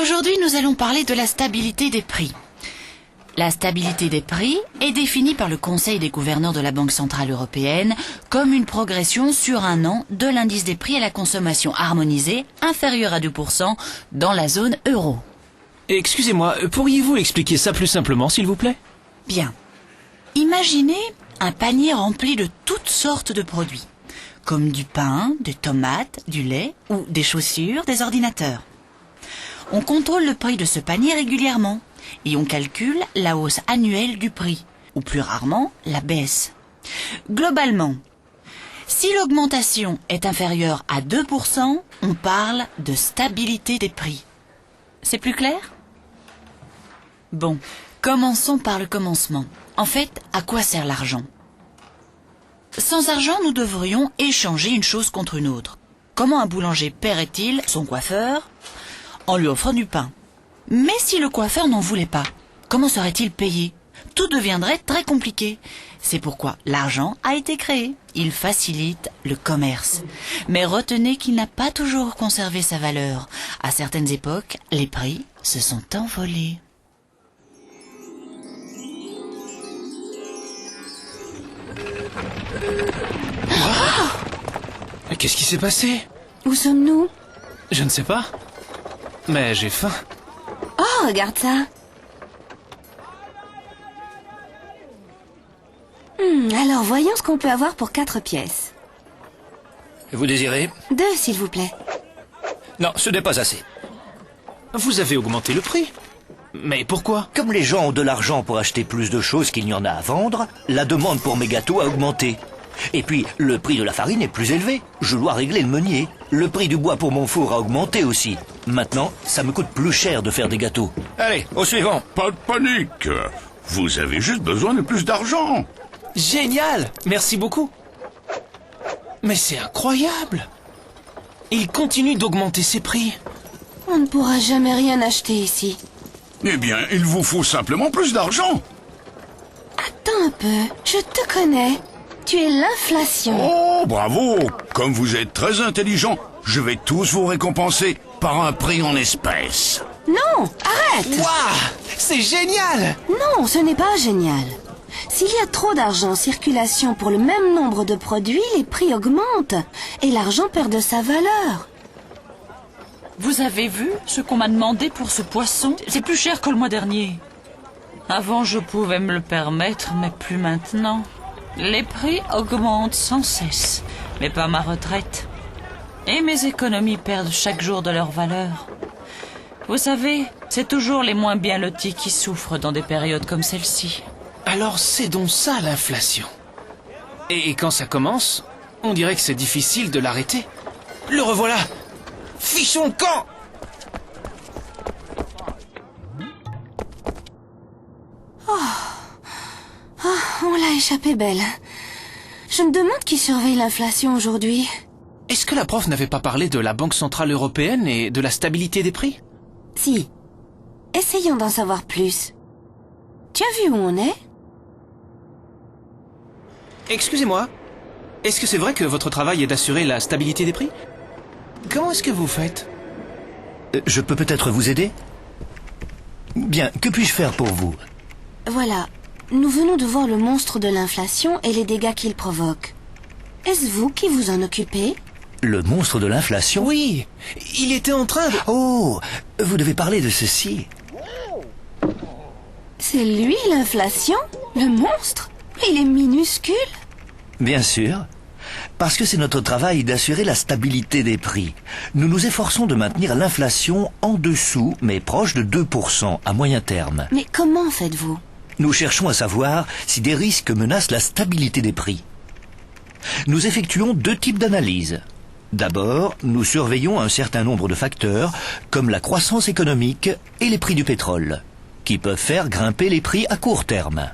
Aujourd'hui, nous allons parler de la stabilité des prix. La stabilité des prix est définie par le Conseil des gouverneurs de la Banque centrale européenne comme une progression sur un an de l'indice des prix à la consommation harmonisé inférieur à 2% dans la zone euro. Excusez-moi, pourriez-vous expliquer ça plus simplement, s'il vous plaît? Bien. Imaginez un panier rempli de toutes sortes de produits, comme du pain, des tomates, du lait ou des chaussures, des ordinateurs. On contrôle le prix de ce panier régulièrement et on calcule la hausse annuelle du prix, ou plus rarement la baisse. Globalement, si l'augmentation est inférieure à 2%, on parle de stabilité des prix. C'est plus clair? Bon, commençons par le commencement. En fait, à quoi sert l'argent? Sans argent, nous devrions échanger une chose contre une autre. Comment un boulanger paierait-il son coiffeur? En lui offrant du pain. Mais si le coiffeur n'en voulait pas, comment serait-il payé? Tout deviendrait très compliqué. C'est pourquoi l'argent a été créé. Il facilite le commerce. Mais retenez qu'il n'a pas toujours conservé sa valeur. À certaines époques, les prix se sont envolés. Qu'est-ce qui s'est passé? Où sommes-nous? Je ne sais pas. Mais j'ai faim. Oh, regarde ça. Alors, voyons ce qu'on peut avoir pour 4 pièces. Vous désirez? 2, s'il vous plaît. Non, ce n'est pas assez. Vous avez augmenté le prix. Mais pourquoi? Comme les gens ont de l'argent pour acheter plus de choses qu'il n'y en a à vendre, la demande pour mes gâteaux a augmenté. Et puis, le prix de la farine est plus élevé. Je dois régler le meunier. Le prix du bois pour mon four a augmenté aussi. Maintenant, ça me coûte plus cher de faire des gâteaux. Allez, au suivant. Pas de panique. Vous avez juste besoin de plus d'argent. Génial! Merci beaucoup. Mais c'est incroyable! Il continue d'augmenter ses prix. On ne pourra jamais rien acheter ici. Eh bien, il vous faut simplement plus d'argent. Attends un peu, je te connais. Tu es l'inflation. Oh, bravo. Comme vous êtes très intelligent, je vais tous vous récompenser par un prix en espèces. Non, arrête! Waouh! C'est génial! Non, ce n'est pas génial. S'il y a trop d'argent en circulation pour le même nombre de produits, les prix augmentent et l'argent perd de sa valeur. Vous avez vu ce qu'on m'a demandé pour ce poisson? C'est plus cher que le mois dernier. Avant, je pouvais me le permettre, mais plus maintenant. Les prix augmentent sans cesse, mais pas ma retraite. Et mes économies perdent chaque jour de leur valeur. Vous savez, c'est toujours les moins bien lotis qui souffrent dans des périodes comme celle-ci. Alors c'est donc ça l'inflation. Et quand ça commence, on dirait que c'est difficile de l'arrêter. Le revoilà! Fichons le camp! On l'a échappé belle. Je me demande qui surveille l'inflation aujourd'hui. Est-ce que la prof n'avait pas parlé de la Banque centrale européenne et de la stabilité des prix? Si. Essayons d'en savoir plus. Tu as vu où on est? Excusez-moi, est-ce que c'est vrai que votre travail est d'assurer la stabilité des prix? Comment est-ce que vous faites? Je peux peut-être vous aider? Bien, que puis-je faire pour vous? Voilà. Nous venons de voir le monstre de l'inflation et les dégâts qu'il provoque. Est-ce vous qui vous en occupez? Le monstre de l'inflation? Oui, il était en train de... Oh, vous devez parler de ceci. C'est lui l'inflation? Le monstre? Il est minuscule? Bien sûr. Parce que c'est notre travail d'assurer la stabilité des prix. Nous nous efforçons de maintenir l'inflation en dessous, mais proche de 2% à moyen terme. Mais comment faites-vous? Nous cherchons à savoir si des risques menacent la stabilité des prix. Nous effectuons 2 types d'analyses. D'abord, nous surveillons un certain nombre de facteurs, comme la croissance économique et les prix du pétrole, qui peuvent faire grimper les prix à court terme.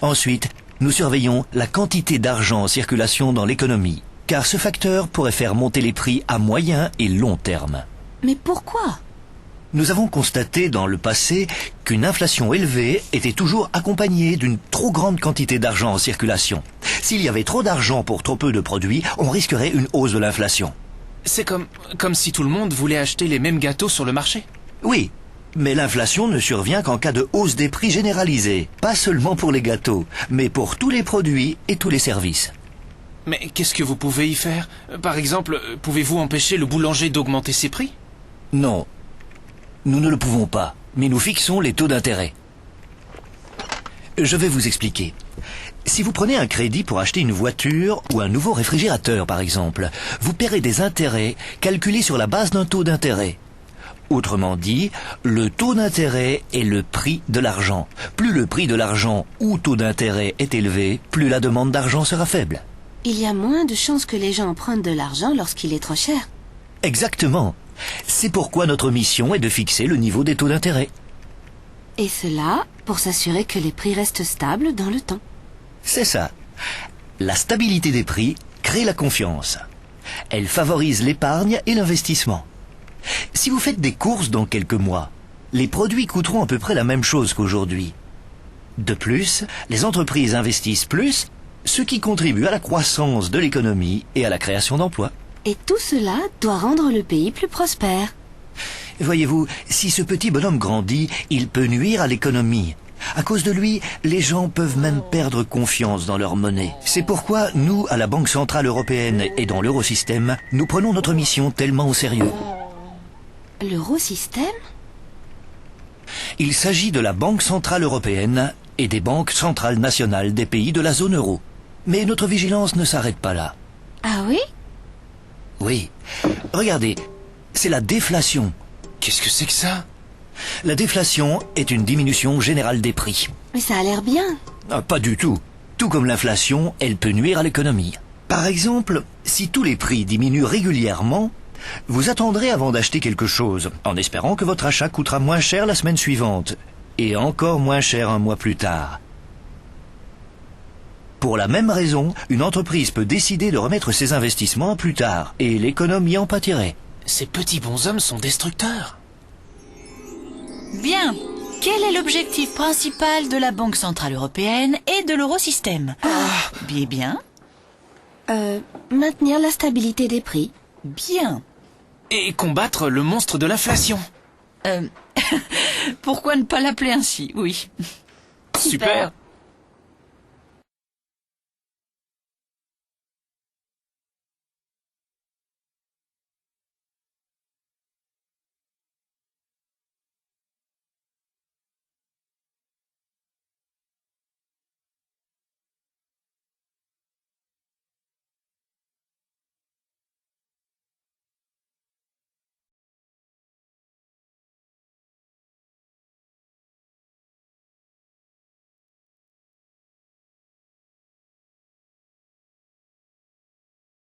Ensuite, nous surveillons la quantité d'argent en circulation dans l'économie, car ce facteur pourrait faire monter les prix à moyen et long terme. Mais pourquoi? Nous avons constaté dans le passé qu'une inflation élevée était toujours accompagnée d'une trop grande quantité d'argent en circulation. S'il y avait trop d'argent pour trop peu de produits, on risquerait une hausse de l'inflation. C'est comme si tout le monde voulait acheter les mêmes gâteaux sur le marché. Oui, mais l'inflation ne survient qu'en cas de hausse des prix généralisée, pas seulement pour les gâteaux, mais pour tous les produits et tous les services. Mais qu'est-ce que vous pouvez y faire? Par exemple, pouvez-vous empêcher le boulanger d'augmenter ses prix? Non, nous ne le pouvons pas, mais nous fixons les taux d'intérêt. Je vais vous expliquer. Si vous prenez un crédit pour acheter une voiture ou un nouveau réfrigérateur, par exemple, vous paierez des intérêts calculés sur la base d'un taux d'intérêt. Autrement dit, le taux d'intérêt est le prix de l'argent. Plus le prix de l'argent ou taux d'intérêt est élevé, plus la demande d'argent sera faible. Il y a moins de chances que les gens empruntent de l'argent lorsqu'il est trop cher. Exactement. C'est pourquoi notre mission est de fixer le niveau des taux d'intérêt. Et cela pour s'assurer que les prix restent stables dans le temps. C'est ça. La stabilité des prix crée la confiance. Elle favorise l'épargne et l'investissement. Si vous faites des courses dans quelques mois, les produits coûteront à peu près la même chose qu'aujourd'hui. De plus, les entreprises investissent plus, ce qui contribue à la croissance de l'économie et à la création d'emplois. Et tout cela doit rendre le pays plus prospère. Voyez-vous, si ce petit bonhomme grandit, il peut nuire à l'économie. À cause de lui, les gens peuvent même perdre confiance dans leur monnaie. C'est pourquoi nous, à la Banque Centrale Européenne et dans l'Eurosystème, nous prenons notre mission tellement au sérieux. L'Eurosystème? Il s'agit de la Banque Centrale Européenne et des banques centrales nationales des pays de la zone euro. Mais notre vigilance ne s'arrête pas là. Ah oui? Oui. Regardez, c'est la déflation. Qu'est-ce que c'est que ça? La déflation est une diminution générale des prix. Mais ça a l'air bien. Ah, pas du tout. Tout comme l'inflation, elle peut nuire à l'économie. Par exemple, si tous les prix diminuent régulièrement, vous attendrez avant d'acheter quelque chose, en espérant que votre achat coûtera moins cher la semaine suivante, et encore moins cher un mois plus tard. Pour la même raison, une entreprise peut décider de remettre ses investissements à plus tard, et l'économie en pâtirait. Ces petits bonshommes sont destructeurs. Bien. Quel est l'objectif principal de la Banque Centrale Européenne et de l'Eurosystème? Bien. Maintenir la stabilité des prix. Bien. Et combattre le monstre de l'inflation. Pourquoi ne pas l'appeler ainsi? Oui. Super.